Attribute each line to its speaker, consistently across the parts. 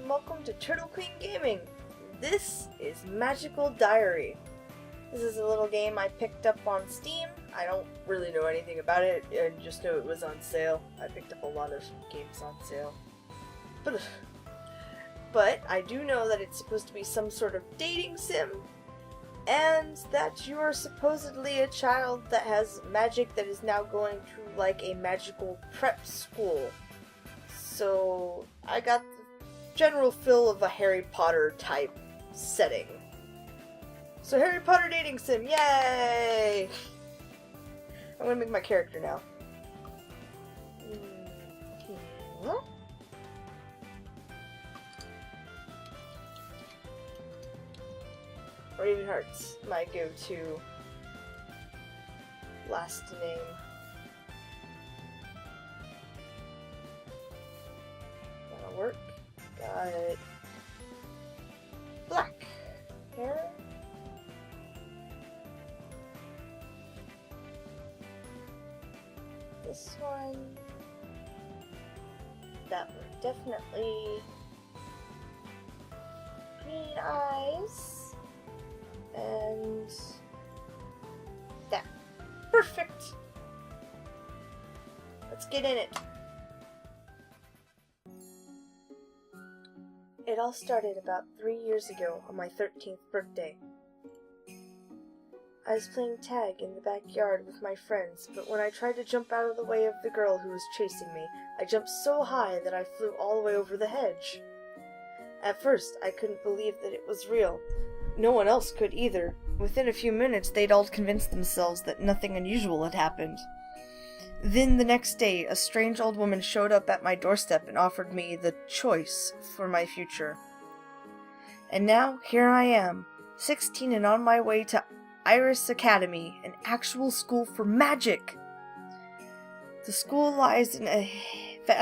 Speaker 1: and welcome to Turtle Queen Gaming. This is Magical Diary. This is a little game I picked up on Steam. I don't really know anything about it, I just know it was on sale. I picked up a lot of games on sale. But I do know that it's supposed to be some sort of dating sim, and that you are supposedly a child that has magic that is now going to like a magical prep school. So I got the general feel of a Harry Potter type setting. So Harry Potter dating sim, yay! I'm gonna make my character now. Ravenheart's my go-to last name. That'll work. Got black hair. This one. That one. Definitely green eyes. And that. Perfect! Let's get in it. It all started about 3 years ago on my 13th birthday. I was playing tag in the backyard with my friends, but when I tried to jump out of the way of the girl who was chasing me, I jumped so high that I flew all the way over the hedge. At first, I couldn't believe that it was real. No one else could either. Within a few minutes, they'd all convinced themselves that nothing unusual had happened. Then the next day, a strange old woman showed up at my doorstep and offered me the choice for my future. And now, here I am, 16 and on my way to Iris Academy, an actual school for magic! The school lies in a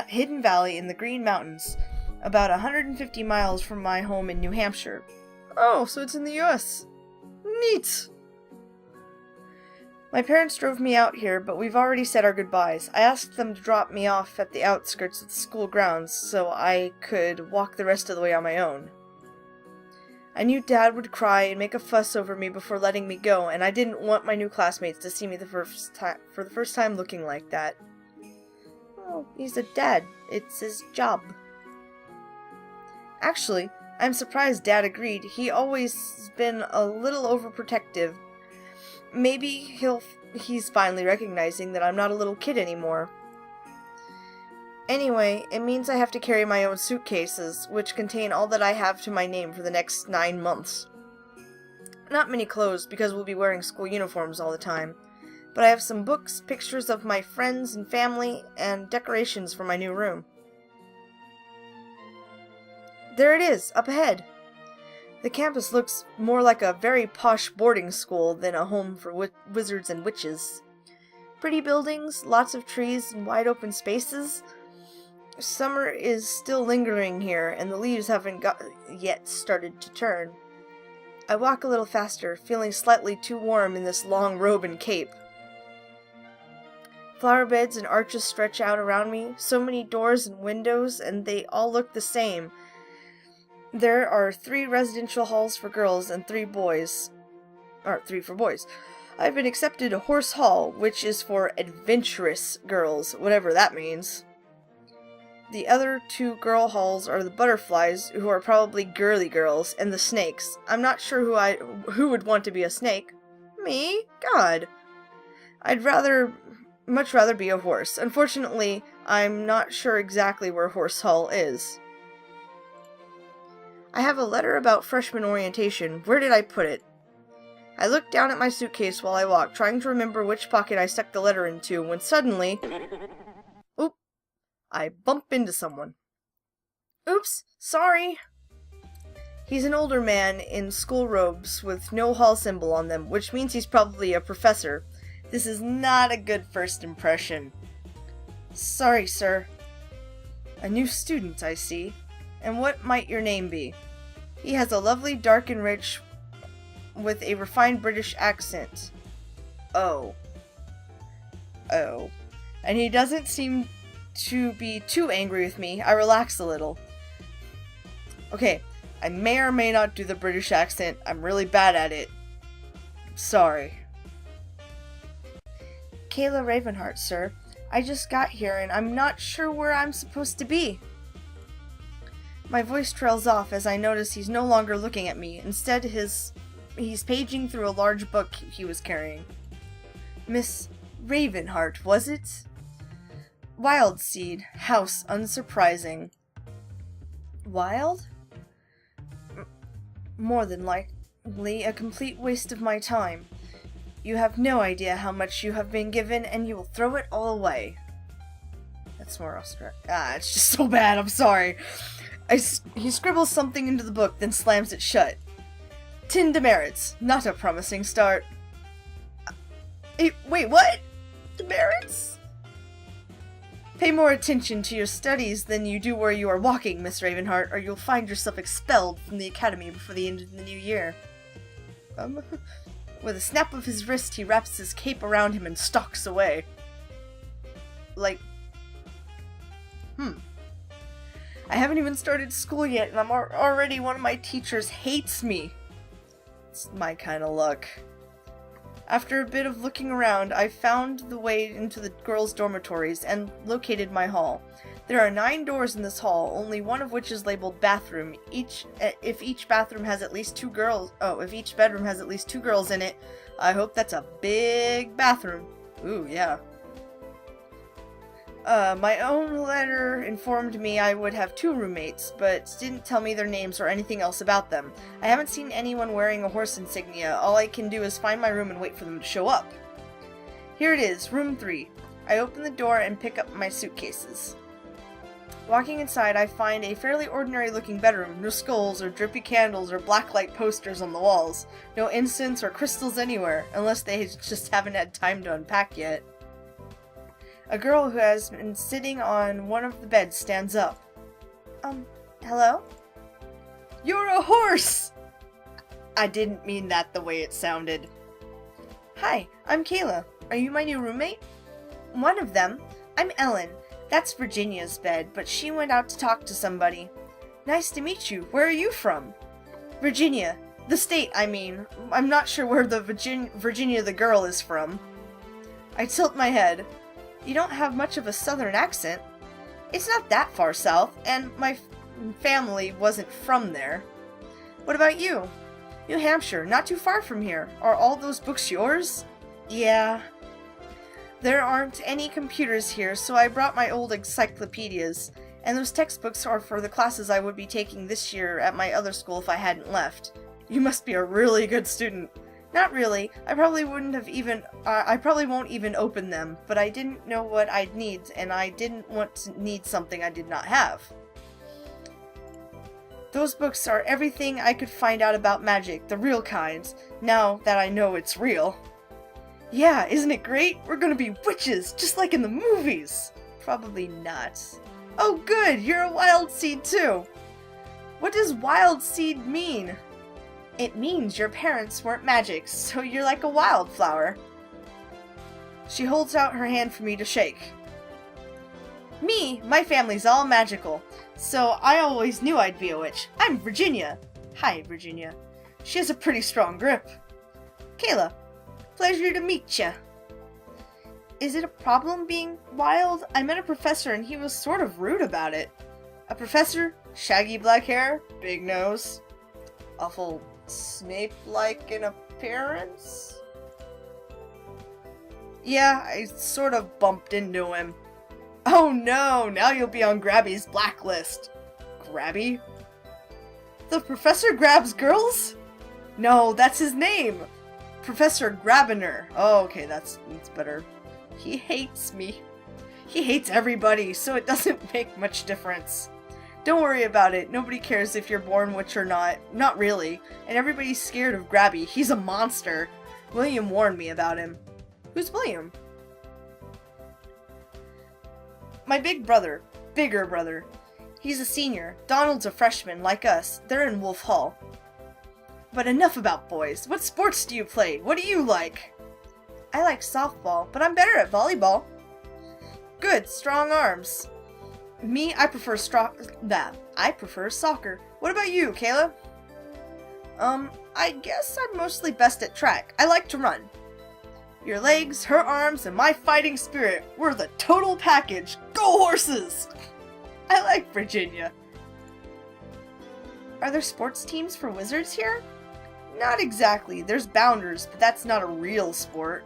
Speaker 1: hidden valley in the Green Mountains, about 150 miles from my home in New Hampshire. Oh, so it's in the US. Neat! My parents drove me out here, but we've already said our goodbyes. I asked them to drop me off at the outskirts of the school grounds so I could walk the rest of the way on my own. I knew Dad would cry and make a fuss over me before letting me go, and I didn't want my new classmates to see me for the first time looking like that. Oh, he's a dad. It's his job. Actually, I'm surprised Dad agreed. He always been a little overprotective. Maybe he's finally recognizing that I'm not a little kid anymore. Anyway, it means I have to carry my own suitcases, which contain all that I have to my name for the next 9 months. Not many clothes, because we'll be wearing school uniforms all the time. But I have some books, pictures of my friends and family, and decorations for my new room. There it is, up ahead. The campus looks more like a very posh boarding school than a home for wizards and witches. Pretty buildings, lots of trees, and wide open spaces. Summer is still lingering here, and the leaves haven't yet started to turn. I walk a little faster, feeling slightly too warm in this long robe and cape. Flower beds and arches stretch out around me, so many doors and windows, and they all look the same. There are 3 residential halls for girls and 3 boys. Or 3 for boys. I've been accepted to Horse Hall, which is for adventurous girls, whatever that means. The other 2 girl halls are the butterflies, who are probably girly girls, and the snakes. I'm not sure who would want to be a snake. Me? God. I'd much rather be a horse. Unfortunately, I'm not sure exactly where Horse Hall is. I have a letter about freshman orientation. Where did I put it? I looked down at my suitcase while I walked, trying to remember which pocket I stuck the letter into, when suddenly... Oop! I bump into someone. Oops! Sorry! He's an older man in school robes with no hall symbol on them, which means he's probably a professor. This is not a good first impression. Sorry, sir. A new student, I see. And what might your name be? He has a lovely dark and rich with a refined British accent. Oh. And he doesn't seem to be too angry with me. I relax a little. Okay, I may or may not do the British accent. I'm really bad at it. Sorry. Kayla Ravenheart, sir. I just got here and I'm not sure where I'm supposed to be. My voice trails off as I notice he's no longer looking at me. Instead, he's paging through a large book he was carrying. Miss Ravenheart, was it? Wild Seed, house unsurprising. Wild? More than likely a complete waste of my time. You have no idea how much you have been given, and you will throw it all away. That's more Australian. It's just so bad, I'm sorry. He scribbles something into the book, then slams it shut. 10 demerits. Not a promising start. Wait, what? Demerits? Pay more attention to your studies than you do where you are walking, Miss Ravenheart, or you'll find yourself expelled from the academy before the end of the new year. With a snap of his wrist, he wraps his cape around him and stalks away. I haven't even started school yet, and already one of my teachers hates me. It's my kind of luck. After a bit of looking around, I found the way into the girls' dormitories and located my hall. There are 9 doors in this hall, only one of which is labeled bathroom. If each bedroom has at least 2 girls in it, I hope that's a big bathroom. Ooh, yeah. My own letter informed me I would have 2 roommates, but didn't tell me their names or anything else about them. I haven't seen anyone wearing a horse insignia. All I can do is find my room and wait for them to show up. Here it is, room 3. I open the door and pick up my suitcases. Walking inside, I find a fairly ordinary-looking bedroom. No skulls or drippy candles or blacklight posters on the walls. No incense or crystals anywhere, unless they just haven't had time to unpack yet. A girl who has been sitting on one of the beds stands up. Hello? You're a horse! I didn't mean that the way it sounded. Hi, I'm Kayla. Are you my new roommate? One of them. I'm Ellen. That's Virginia's bed, but she went out to talk to somebody. Nice to meet you. Where are you from? Virginia. The state, I mean. I'm not sure where the Virginia the girl is from. I tilt my head. You don't have much of a southern accent. It's not that far south, and my family wasn't from there. What about you? New Hampshire, not too far from here. Are all those books yours? Yeah. There aren't any computers here, so I brought my old encyclopedias, and those textbooks are for the classes I would be taking this year at my other school if I hadn't left. You must be a really good student. Not really. I probably won't even open them, but I didn't know what I'd need, and I didn't want to need something I did not have. Those books are everything I could find out about magic, the real kinds, now that I know it's real. Yeah, isn't it great? We're gonna be witches, just like in the movies. Probably not. Oh good, you're a wild seed too. What does wild seed mean? It means your parents weren't magic, so you're like a wildflower. She holds out her hand for me to shake. Me, my family's all magical, so I always knew I'd be a witch. I'm Virginia. Hi, Virginia. She has a pretty strong grip. Kayla, pleasure to meet ya. Is it a problem being wild? I met a professor and he was sort of rude about it. A professor? Shaggy black hair? Big nose? Awful Snape-like in appearance? Yeah, I sort of bumped into him. Oh no, now you'll be on Grabby's blacklist. Grabby? The professor grabs girls? No, that's his name. Professor Grabiner. Oh, okay, that's better. He hates me. He hates everybody, so it doesn't make much difference. Don't worry about it. Nobody cares if you're born witch or not. Not really. And everybody's scared of Grabby. He's a monster. William warned me about him. Who's William? My bigger brother. He's a senior. Donald's a freshman, like us. They're in Wolf Hall. But enough about boys. What sports do you play? What do you like? I like softball, but I'm better at volleyball. Good, strong arms. Me, I prefer I prefer soccer. What about you, Kayla? I guess I'm mostly best at track. I like to run. Your legs, her arms, and my fighting spirit. We're the total package. Go horses! I like Virginia. Are there sports teams for wizards here? Not exactly. There's bounders, but that's not a real sport.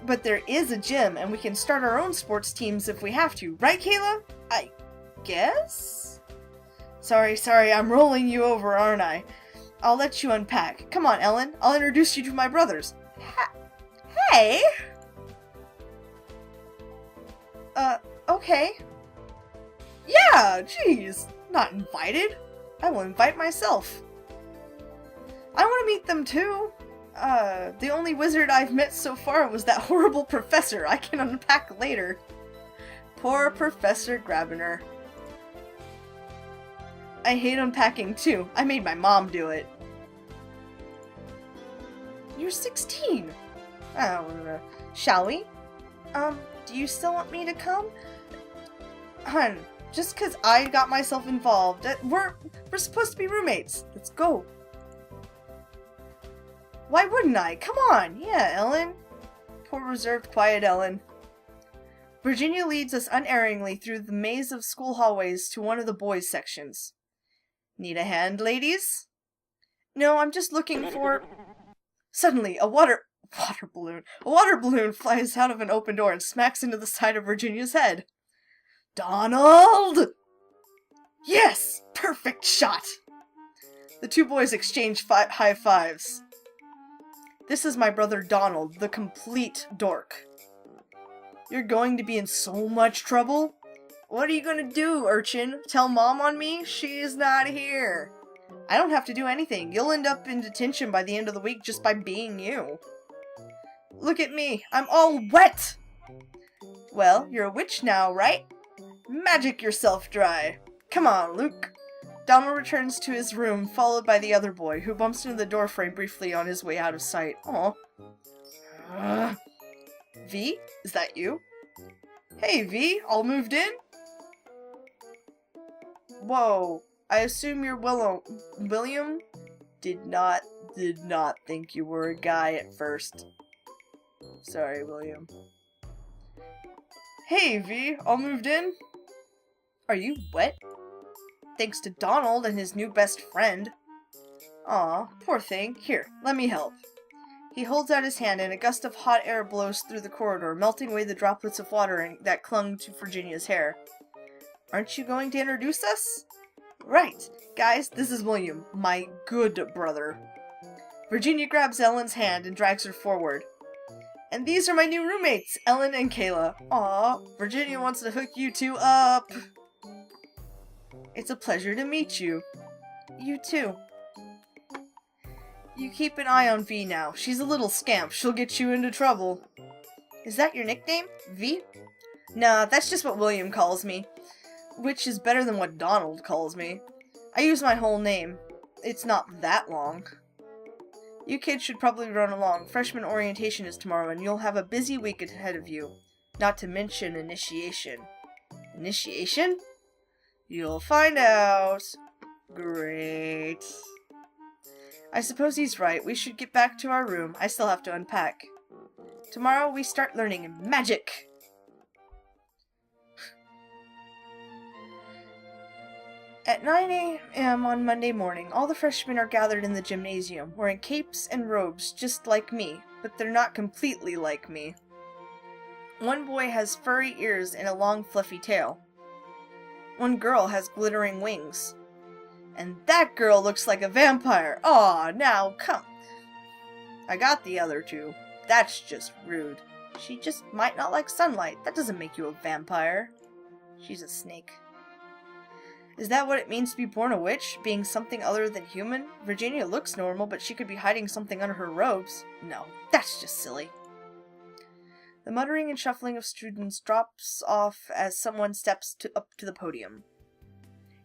Speaker 1: But there is a gym, and we can start our own sports teams if we have to. Right, Kayla? I guess? Sorry, I'm rolling you over, aren't I? I'll let you unpack. Come on, Ellen. I'll introduce you to my brothers. Hey! Okay. Yeah, jeez. Not invited. I will invite myself. I want to meet them too. The only wizard I've met so far was that horrible professor. I can unpack later. Poor Professor Grabiner. I hate unpacking too. I made my mom do it. You're 16. I don't know. Shall we? Do you still want me to come? Hun, just 'cause I got myself involved, we're supposed to be roommates. Let's go. Why wouldn't I? Come on! Yeah, Ellen. Poor reserved, quiet Ellen. Virginia leads us unerringly through the maze of school hallways to one of the boys' sections. Need a hand, ladies? No, I'm just looking for... Suddenly, a water balloon flies out of an open door and smacks into the side of Virginia's head. Donald! Yes! Perfect shot! The two boys exchange high fives. This is my brother Donald, the complete dork. You're going to be in so much trouble. What are you gonna do, urchin? Tell Mom on me? She's not here. I don't have to do anything. You'll end up in detention by the end of the week just by being you. Look at me. I'm all wet! Well, you're a witch now, right? Magic yourself dry. Come on, Luke. Donald returns to his room, followed by the other boy, who bumps into the doorframe briefly on his way out of sight. Aw. V? Is that you? Hey, V. All moved in? Whoa. I assume you're William? Did not think you were a guy at first. Sorry, William. Hey, V. All moved in? Are you wet? Thanks to Donald and his new best friend. Aw, poor thing. Here, let me help. He holds out his hand and a gust of hot air blows through the corridor, melting away the droplets of water that clung to Virginia's hair. Aren't you going to introduce us? Right. Guys, this is William, my good brother. Virginia grabs Ellen's hand and drags her forward. And these are my new roommates, Ellen and Kayla. Aw, Virginia wants to hook you two up. It's a pleasure to meet you. You too. You keep an eye on V now. She's a little scamp. She'll get you into trouble. Is that your nickname? V? Nah, that's just what William calls me. Which is better than what Donald calls me. I use my whole name. It's not that long. You kids should probably run along. Freshman orientation is tomorrow and you'll have a busy week ahead of you. Not to mention initiation. Initiation? You'll find out. Great. I suppose he's right. We should get back to our room. I still have to unpack. Tomorrow we start learning magic. At 9 a.m. on Monday morning, all the freshmen are gathered in the gymnasium, wearing capes and robes just like me, but they're not completely like me. One boy has furry ears and a long fluffy tail. One girl has glittering wings. And that girl looks like a vampire. Aw, now come. I got the other two. That's just rude. She just might not like sunlight. That doesn't make you a vampire. She's a snake. Is that what it means to be born a witch? Being something other than human? Virginia looks normal, but she could be hiding something under her robes. No, that's just silly. The muttering and shuffling of students drops off as someone steps up to the podium.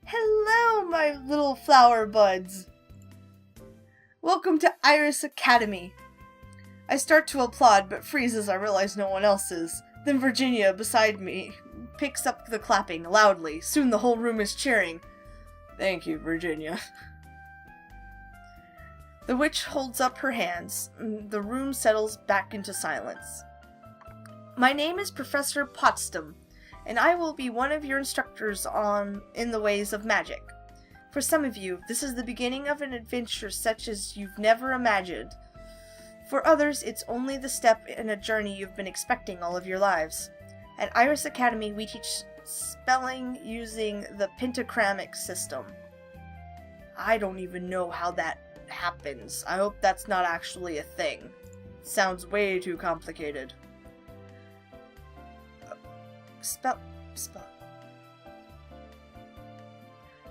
Speaker 1: Hello, my little flower buds! Welcome to Iris Academy! I start to applaud, but freeze as I realize no one else is. Then Virginia, beside me, picks up the clapping loudly. Soon the whole room is cheering. Thank you, Virginia. The witch holds up her hands. The room settles back into silence. My name is Professor Potsdam, and I will be one of your instructors in the ways of magic. For some of you, this is the beginning of an adventure such as you've never imagined. For others, it's only the step in a journey you've been expecting all of your lives. At Iris Academy, we teach spelling using the pentagrammic system. I don't even know how that happens. I hope that's not actually a thing. It sounds way too complicated. Spell.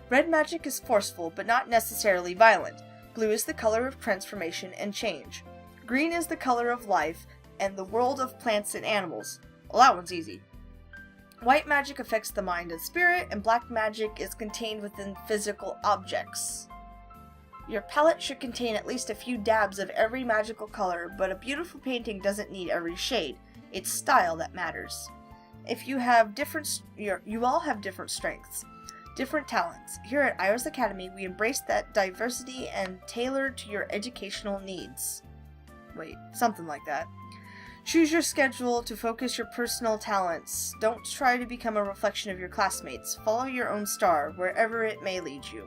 Speaker 1: Red magic is forceful, but not necessarily violent. Blue is the color of transformation and change. Green is the color of life and the world of plants and animals. Well, that one's easy. White magic affects the mind and spirit, and black magic is contained within physical objects. Your palette should contain at least a few dabs of every magical color, but a beautiful painting doesn't need every shade. It's style that matters. If you have you all have different strengths, different talents. Here at Iris Academy, we embrace that diversity and tailor to your educational needs. Wait, something like that. Choose your schedule to focus your personal talents. Don't try to become a reflection of your classmates. Follow your own star, wherever it may lead you.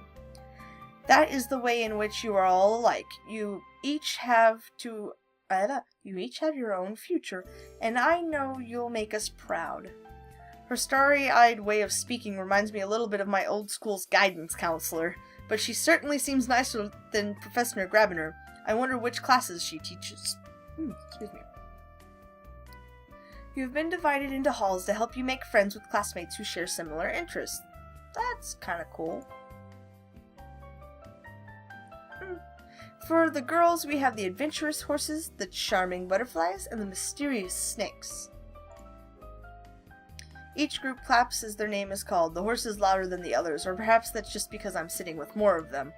Speaker 1: That is the way in which you are all alike. You each have your own future, and I know you'll make us proud. Her starry-eyed way of speaking reminds me a little bit of my old school's guidance counselor, but she certainly seems nicer than Professor Grabiner. I wonder which classes she teaches. Excuse me. You've been divided into halls to help you make friends with classmates who share similar interests. That's kinda cool. For the girls, we have the adventurous horses, the charming butterflies, and the mysterious snakes. Each group claps as their name is called, the horses louder than the others, or perhaps that's just because I'm sitting with more of them.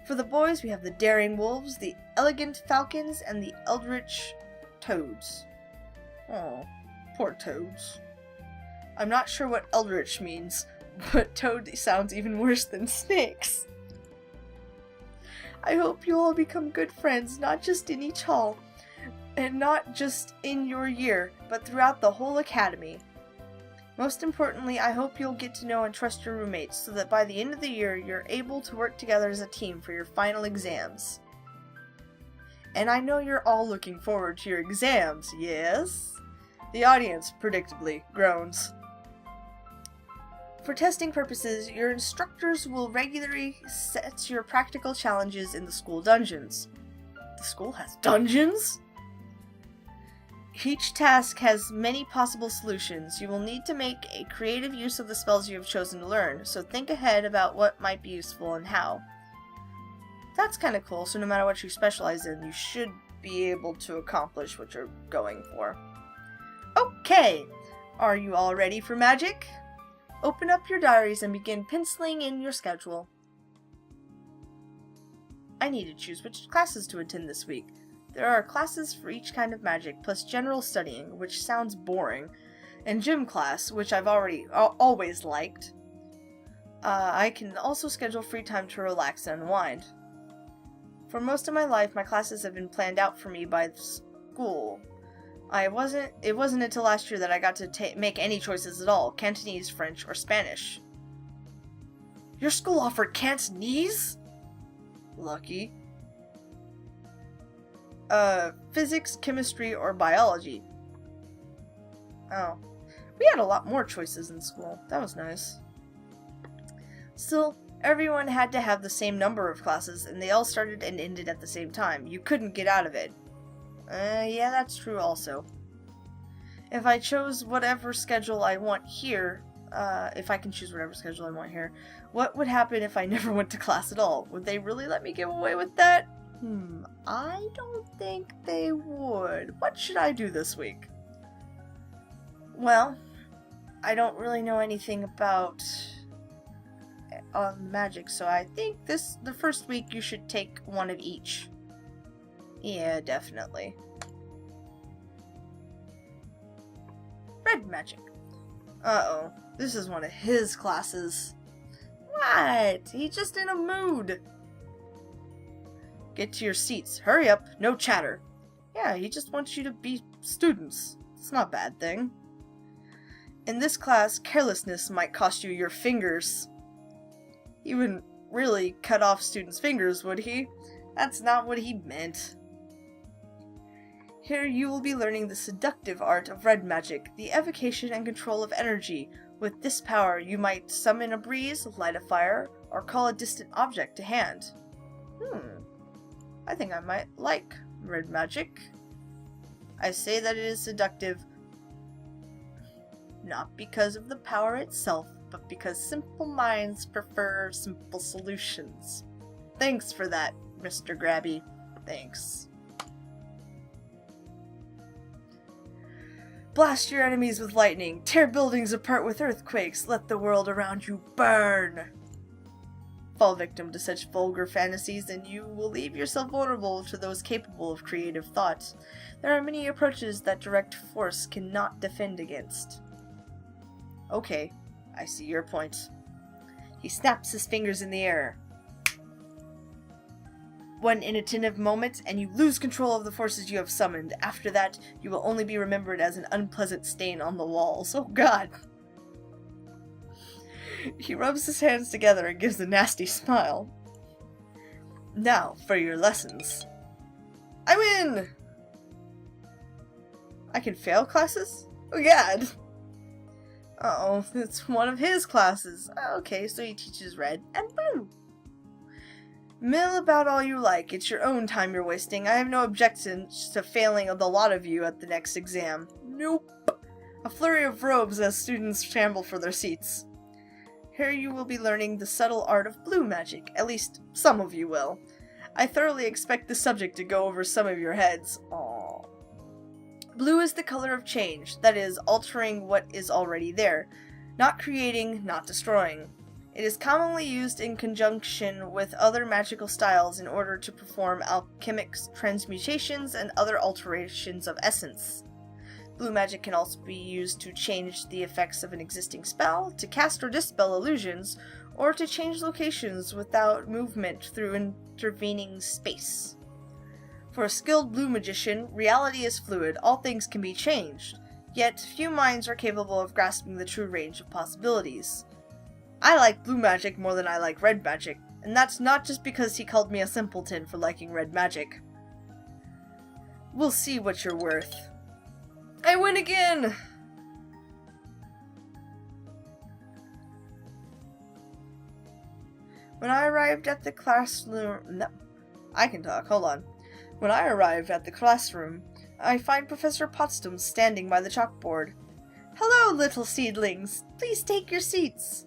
Speaker 1: For the boys, we have the daring wolves, the elegant falcons, and the eldritch toads. Oh, poor toads. I'm not sure what eldritch means, but toad sounds even worse than snakes. I hope you all become good friends, not just in each hall, and not just in your year, but throughout the whole academy. Most importantly, I hope you'll get to know and trust your roommates, so that by the end of the year, you're able to work together as a team for your final exams. And I know you're all looking forward to your exams, yes? The audience, predictably, groans. For testing purposes, your instructors will regularly set your practical challenges in the school dungeons. The school has dungeons? Each task has many possible solutions. You will need to make a creative use of the spells you have chosen to learn, so think ahead about what might be useful and how. That's kind of cool, so no matter what you specialize in, you should be able to accomplish what you're going for. Okay, are you all ready for magic? Open up your diaries and begin penciling in your schedule. I need to choose which classes to attend this week. There are classes for each kind of magic, plus general studying, which sounds boring, and gym class, which I've always liked. I can also schedule free time to relax and unwind. For most of my life, my classes have been planned out for me by the school. It wasn't until last year that I got to make any choices at all, Cantonese, French, or Spanish. Your school offered Cantonese? Lucky. Physics, chemistry, or biology. Oh. We had a lot more choices in school. That was nice. Still, everyone had to have the same number of classes, and they all started and ended at the same time. You couldn't get out of it. Yeah, that's true also. If I chose whatever schedule I want here, if I can choose whatever schedule I want here, what would happen if I never went to class at all? Would they really let me get away with that? I don't think they would. What should I do this week? Well, I don't really know anything about magic, so I think the first week you should take one of each. Yeah, definitely. Red magic. Uh-oh, this is one of his classes. What? He's just in a mood. Get to your seats. Hurry up, no chatter. Yeah, he just wants you to be students. It's not a bad thing. In this class, carelessness might cost you your fingers. He wouldn't really cut off students' fingers, would he? That's not what he meant. Here you will be learning the seductive art of red magic, the evocation and control of energy. With this power, you might summon a breeze, light a fire, or call a distant object to hand. I think I might like red magic. I say that it is seductive, not because of the power itself, but because simple minds prefer simple solutions. Thanks for that, Mr. Grabby. Thanks. Blast your enemies with lightning, tear buildings apart with earthquakes, let the world around you burn. Fall victim to such vulgar fantasies and you will leave yourself vulnerable to those capable of creative thought. There are many approaches that direct force cannot defend against. Okay, I see your point. He snaps his fingers in the air. One inattentive moment, and you lose control of the forces you have summoned. After that, you will only be remembered as an unpleasant stain on the walls. Oh god! He rubs his hands together and gives a nasty smile. Now, for your lessons. I win! I can fail classes? Oh god! Uh-oh, it's one of his classes. Okay, so he teaches red and blue. Mill about all you like. It's your own time you're wasting. I have no objections to failing the lot of you at the next exam. Nope. A flurry of robes as students scramble for their seats. Here you will be learning the subtle art of blue magic. At least, some of you will. I thoroughly expect the subject to go over some of your heads. Aww. Blue is the color of change, that is, altering what is already there. Not creating, not destroying. It is commonly used in conjunction with other magical styles in order to perform alchemic transmutations and other alterations of essence. Blue magic can also be used to change the effects of an existing spell, to cast or dispel illusions, or to change locations without movement through intervening space. For a skilled blue magician, reality is fluid, all things can be changed, yet few minds are capable of grasping the true range of possibilities. I like blue magic more than I like red magic, and that's not just because he called me a simpleton for liking red magic. We'll see what you're worth. I win again! When I arrived at the classroom... No, I can talk, hold on. When I arrived at the classroom, I find Professor Potsdam standing by the chalkboard. Hello, little seedlings. Please take your seats.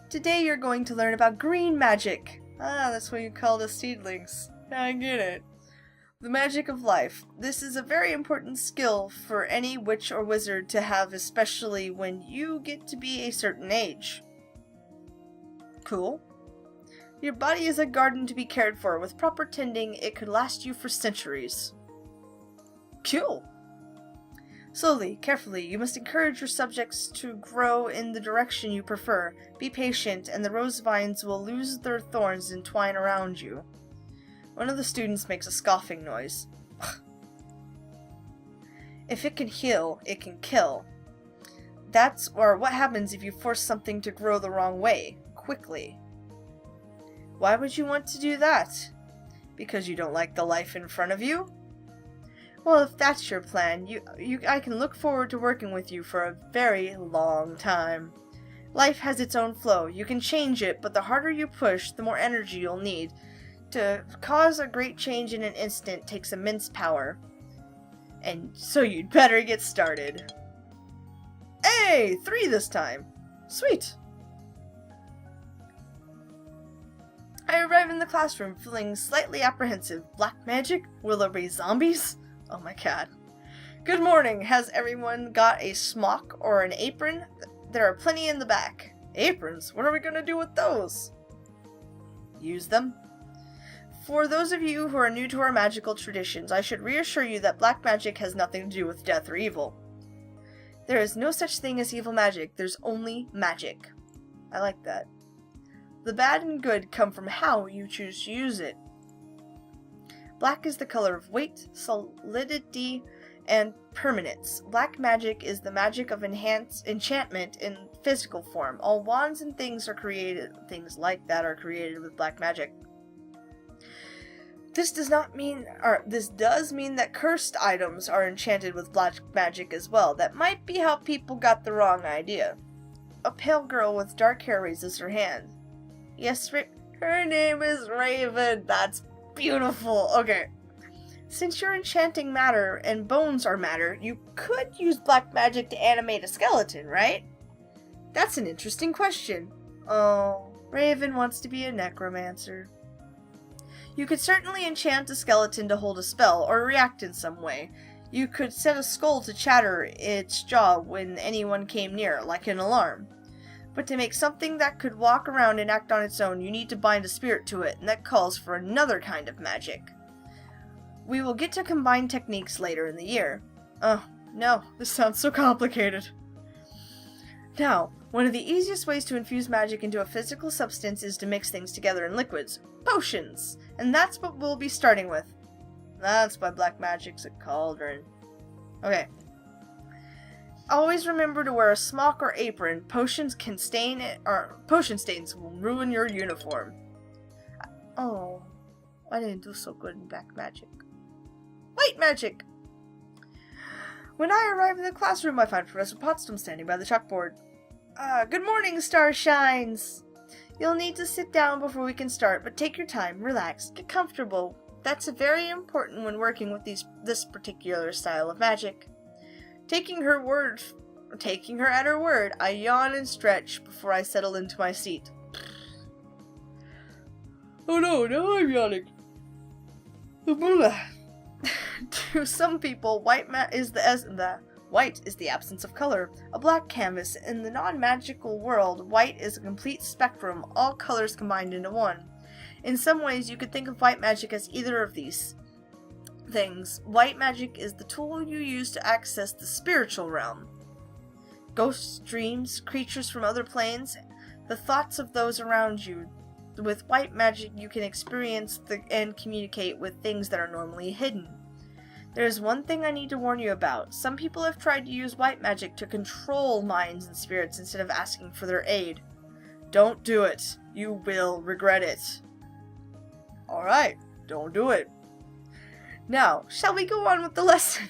Speaker 1: Today you're going to learn about green magic. Ah, that's what you call the seedlings. I get it. The magic of life. This is a very important skill for any witch or wizard to have, especially when you get to be a certain age. Cool. Your body is a garden to be cared for. With proper tending, it could last you for centuries. Cool. Slowly, carefully, you must encourage your subjects to grow in the direction you prefer. Be patient, and the rose vines will lose their thorns and twine around you. One of the students makes a scoffing noise. If it can heal, it can kill. That's what happens if you force something to grow the wrong way, quickly. Why would you want to do that? Because you don't like the life in front of you? Well, if that's your plan, I can look forward to working with you for a very long time. Life has its own flow. You can change it, but the harder you push, the more energy you'll need. To cause a great change in an instant takes immense power. And so you'd better get started. Hey, 3 this time. Sweet. I arrive in the classroom feeling slightly apprehensive. Black magic? Will there be zombies? Oh my god. Good morning. Has everyone got a smock or an apron? There are plenty in the back. Aprons? What are we gonna do with those? Use them. For those of you who are new to our magical traditions, I should reassure you that black magic has nothing to do with death or evil. There is no such thing as evil magic. There's only magic. I like that. The bad and good come from how you choose to use it. Black is the color of weight, solidity, and permanence. Black magic is the magic of enchantment in physical form. All wands and things like that are created with black magic. This does mean that cursed items are enchanted with black magic as well. That might be how people got the wrong idea. A pale girl with dark hair raises her hand. Yes, her name is Raven. That's beautiful. Okay. Since you're enchanting matter and bones are matter, you could use black magic to animate a skeleton, right? That's an interesting question. Oh, Raven wants to be a necromancer. You could certainly enchant a skeleton to hold a spell or react in some way. You could set a skull to chatter its jaw when anyone came near, like an alarm. But to make something that could walk around and act on its own, you need to bind a spirit to it, and that calls for another kind of magic. We will get to combined techniques later in the year. Oh, no, this sounds so complicated. Now, one of the easiest ways to infuse magic into a physical substance is to mix things together in liquids. Potions! And that's what we'll be starting with. That's why black magic's a cauldron. Okay. Always remember to wear a smock or apron. Potion stains will ruin your uniform. Oh, I didn't do so good in black magic. White magic! When I arrive in the classroom, I find Professor Potsdam standing by the chalkboard. Good morning, Starshines! You'll need to sit down before we can start, but take your time, relax, get comfortable. That's very important when working with this particular style of magic. Taking her at her word, I yawn and stretch before I settle into my seat. Oh no, now I'm yawning. To some people, white is the absence of color, a black canvas. In the non-magical world, white is a complete spectrum, all colors combined into one. In some ways, you could think of white magic as either of these things. White magic is the tool you use to access the spiritual realm. Ghosts, dreams, creatures from other planes, the thoughts of those around you. With white magic, you can experience and communicate with things that are normally hidden. There is one thing I need to warn you about. Some people have tried to use white magic to control minds and spirits instead of asking for their aid. Don't do it. You will regret it. Alright, don't do it. Now, shall we go on with the lesson?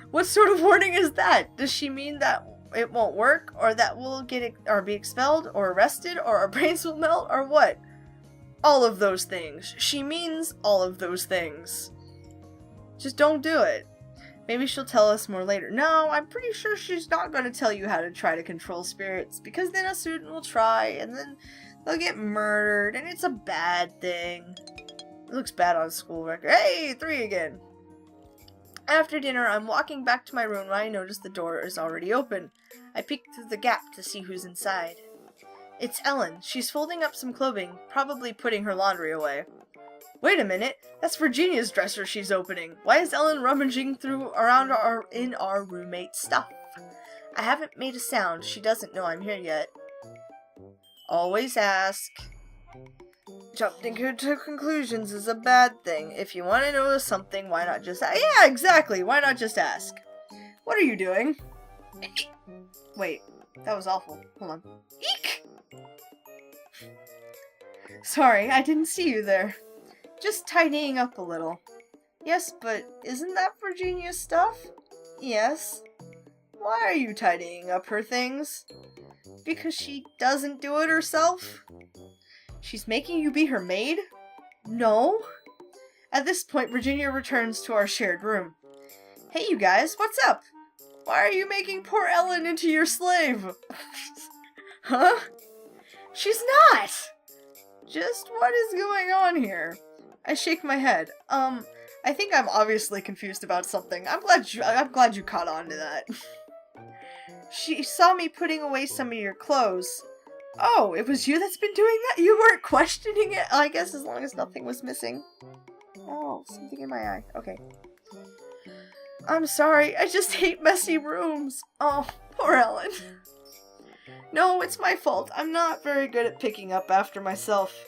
Speaker 1: What sort of warning is that? Does she mean that it won't work, or that we'll be expelled, or arrested, or our brains will melt, or what? All of those things. She means all of those things. Just don't do it. Maybe she'll tell us more later. No, I'm pretty sure she's not going to tell you how to try to control spirits, because then a student will try, and then they'll get murdered, and it's a bad thing. It looks bad on school record. Hey, 3 again. After dinner, I'm walking back to my room when I notice the door is already open. I peek through the gap to see who's inside. It's Ellen. She's folding up some clothing, probably putting her laundry away. Wait a minute, that's Virginia's dresser she's opening. Why is Ellen rummaging around in our roommate's stuff? I haven't made a sound. She doesn't know I'm here yet. Always ask. Jumping to conclusions is a bad thing. If you want to know something, why not just ask? Yeah, exactly. Why not just ask? What are you doing? Wait, that was awful. Hold on. Eek! Sorry, I didn't see you there. Just tidying up a little. Yes, but isn't that Virginia's stuff? Yes. Why are you tidying up her things? Because she doesn't do it herself? She's making you be her maid? No. At this point, Virginia returns to our shared room. Hey, you guys, what's up? Why are you making poor Ellen into your slave? Huh? She's not! Just what is going on here? I shake my head. I think I'm obviously confused about something. I'm glad you caught on to that. She saw me putting away some of your clothes. Oh, it was you that's been doing that? You weren't questioning it? I guess as long as nothing was missing. Oh, something in my eye. Okay. I'm sorry, I just hate messy rooms. Oh, poor Ellen. No, it's my fault. I'm not very good at picking up after myself.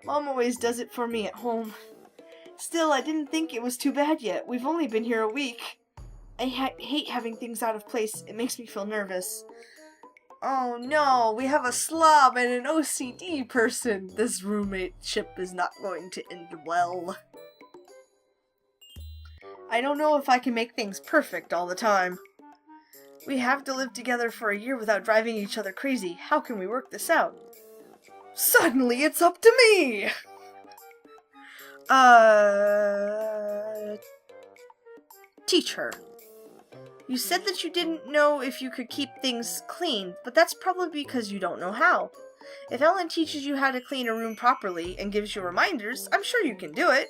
Speaker 1: Mom always does it for me at home. Still, I didn't think it was too bad yet. We've only been here a week. I hate having things out of place. It makes me feel nervous. Oh no, we have a slob and an OCD person. This roommate-ship is not going to end well. I don't know if I can make things perfect all the time. We have to live together for a year without driving each other crazy. How can we work this out? Suddenly it's up to me! Teach her. You said that you didn't know if you could keep things clean, but that's probably because you don't know how. If Ellen teaches you how to clean a room properly and gives you reminders, I'm sure you can do it.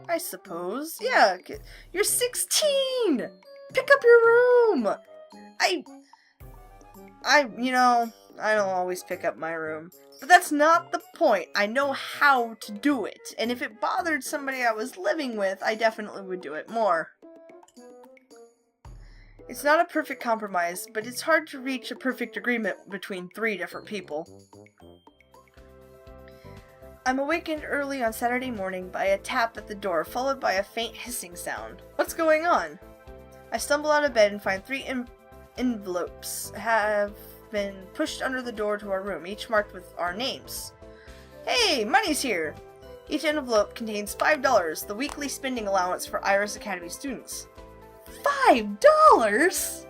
Speaker 1: I suppose. Yeah, you're 16! Pick up your room! I don't always pick up my room. But that's not the point. I know how to do it. And if it bothered somebody I was living with, I definitely would do it more. It's not a perfect compromise, but it's hard to reach a perfect agreement between 3 different people. I'm awakened early on Saturday morning by a tap at the door, followed by a faint hissing sound. What's going on? I stumble out of bed and find 3 envelopes have been pushed under the door to our room, each marked with our names. Hey, money's here! Each envelope contains $5, the weekly spending allowance for Iris Academy students. $5?!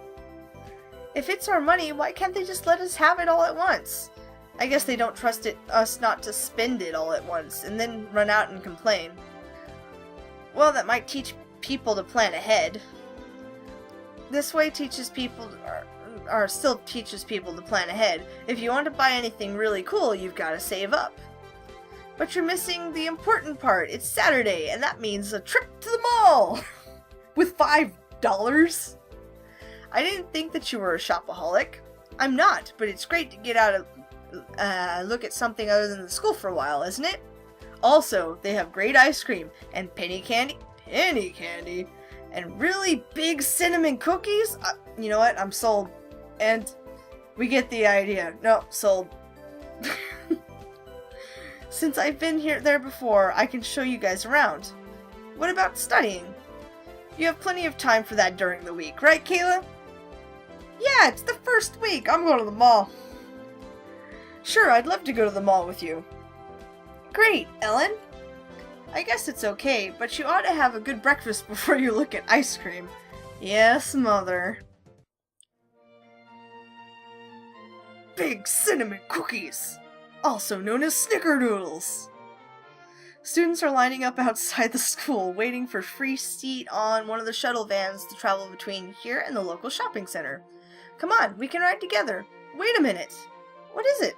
Speaker 1: If it's our money, why can't they just let us have it all at once? I guess they don't trust us not to spend it all at once, and then run out and complain. Well, that might teach people to plan ahead. This way teaches people, still teaches people to plan ahead. If you want to buy anything really cool, you've got to save up. But you're missing the important part. It's Saturday, and that means a trip to the mall! With $5? I didn't think that you were a shopaholic. I'm not, but it's great to get out of look at something other than the school for a while, isn't it? Also, they have great ice cream and penny candy, and really big cinnamon cookies. You know what? I'm sold. And we get the idea. No, sold. Since I've been there before, I can show you guys around. What about studying? You have plenty of time for that during the week, right, Kayla? Yeah, it's the first week. I'm going to the mall. Sure, I'd love to go to the mall with you. Great, Ellen. I guess it's okay, but you ought to have a good breakfast before you look at ice cream. Yes, Mother. Big cinnamon cookies, also known as snickerdoodles. Students are lining up outside the school, waiting for free seat on one of the shuttle vans to travel between here and the local shopping center. Come on, we can ride together. Wait a minute. What is it?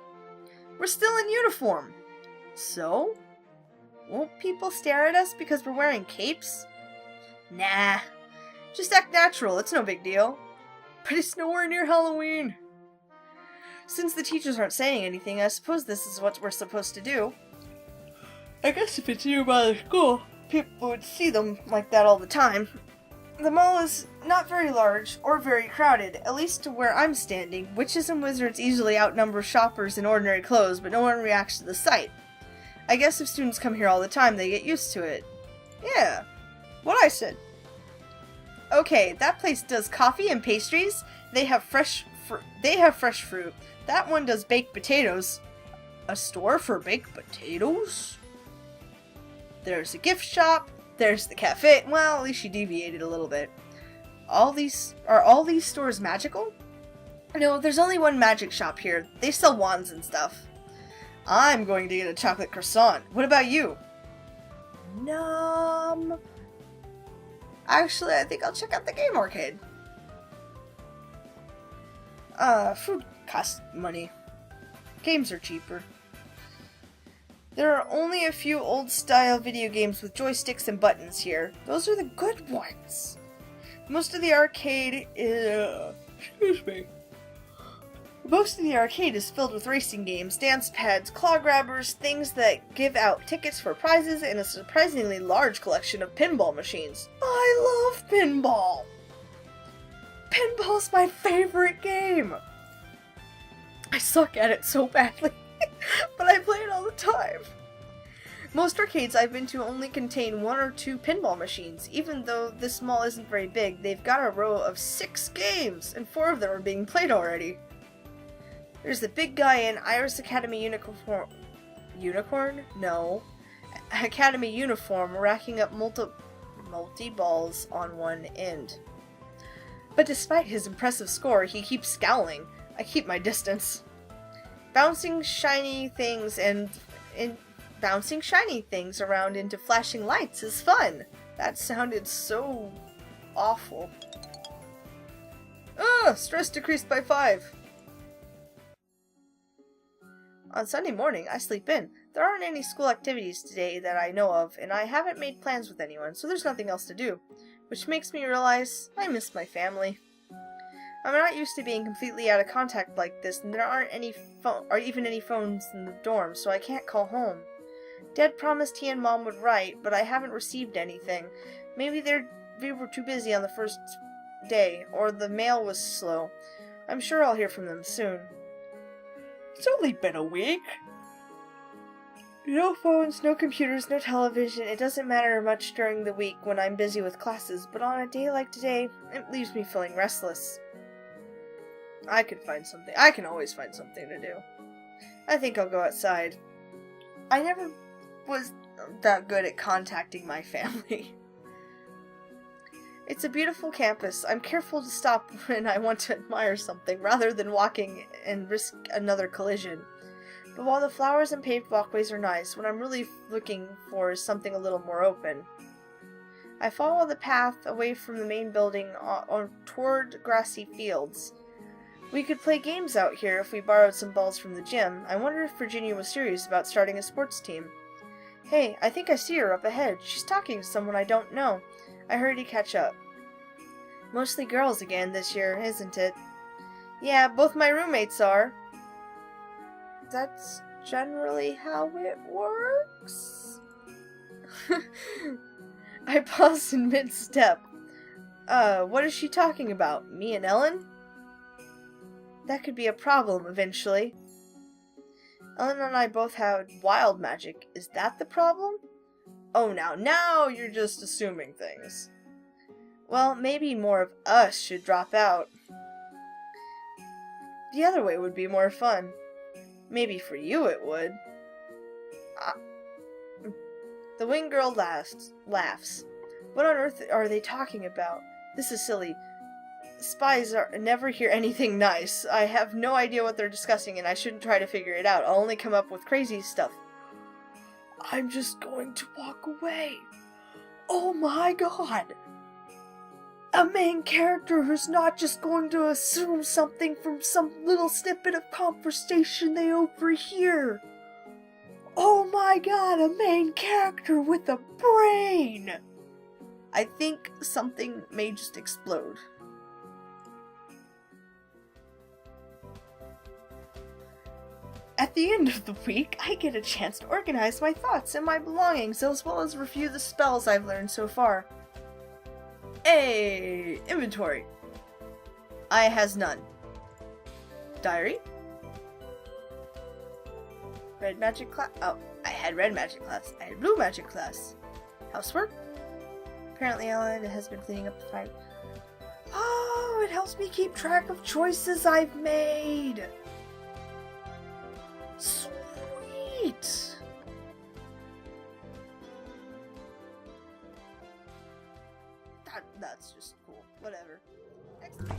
Speaker 1: We're still in uniform. So? Won't people stare at us because we're wearing capes? Nah. Just act natural, it's no big deal. But it's nowhere near Halloween. Since the teachers aren't saying anything, I suppose this is what we're supposed to do. I guess if it's nearby the school, people would see them like that all the time. The mall is not very large or very crowded, at least to where I'm standing. Witches and wizards easily outnumber shoppers in ordinary clothes, but no one reacts to the sight. I guess if students come here all the time, they get used to it. Yeah, what I said. Okay, that place does coffee and pastries. They have fresh fruit. That one does baked potatoes. A store for baked potatoes? There's a gift shop. There's the cafe. Well, at least she deviated a little bit. Are all these stores magical? No, there's only one magic shop here. They sell wands and stuff. I'm going to get a chocolate croissant. What about you? Nom. Actually, I think I'll check out the game arcade. Food costs money. Games are cheaper. There are only a few old-style video games with joysticks and buttons here. Those are the good ones. Most of the arcade is... Most of the arcade is filled with racing games, dance pads, claw grabbers, things that give out tickets for prizes, and a surprisingly large collection of pinball machines. I love pinball! Pinball's my favorite game! I suck at it so badly, but I play it all the time. Most arcades I've been to only contain 1 or 2 pinball machines. Even though this mall isn't very big, they've got a row of 6 games, and 4 of them are being played already. There's the big guy in Iris Academy Unicorn? No. Academy uniform racking up multi-balls on one end. But despite his impressive score, he keeps scowling. I keep my distance. Bouncing shiny things around into flashing lights is fun. That sounded so awful. Stress decreased by 5. On Sunday morning, I sleep in. There aren't any school activities today that I know of, and I haven't made plans with anyone, so there's nothing else to do. Which makes me realize I miss my family. I'm not used to being completely out of contact like this, and there aren't any even any phones in the dorm, so I can't call home. Dad promised he and Mom would write, but I haven't received anything. Maybe they were too busy on the first day, or the mail was slow. I'm sure I'll hear from them soon. It's only been a week. No phones, no computers, no television. It doesn't matter much during the week when I'm busy with classes, but on a day like today, it leaves me feeling restless. I can always find something to do. I think I'll go outside. I never was that good at contacting my family. It's a beautiful campus. I'm careful to stop when I want to admire something, rather than walking and risk another collision. But while the flowers and paved walkways are nice, what I'm really looking for is something a little more open. I follow the path away from the main building toward grassy fields. We could play games out here if we borrowed some balls from the gym. I wonder if Virginia was serious about starting a sports team. Hey, I think I see her up ahead. She's talking to someone I don't know. I hurry to catch up. Mostly girls again this year, isn't it? Yeah, both my roommates are. That's generally how it works? I paused in mid-step. What is she talking about? Me and Ellen? That could be a problem eventually. Ellen and I both had wild magic. Is that the problem? Oh, now you're just assuming things. Well, maybe more of us should drop out. The other way would be more fun. Maybe for you it would. The wing girl laughs. What on earth are they talking about? This is silly. Spies never hear anything nice. I have no idea what they're discussing, and I shouldn't try to figure it out. I'll only come up with crazy stuff. I'm just going to walk away. Oh my god! A main character who's not just going to assume something from some little snippet of conversation they overhear. Oh my god, a main character with a brain! I think something may just explode. At the end of the week, I get a chance to organize my thoughts and my belongings, as well as review the spells I've learned so far. Hey, inventory. I has none. Diary. Red magic class. Oh, I had red magic class. I had blue magic class. Housework. Apparently Ellen has been cleaning up the fight. Oh, it helps me keep track of choices I've made. Sweet. That's just cool. Whatever. Next week.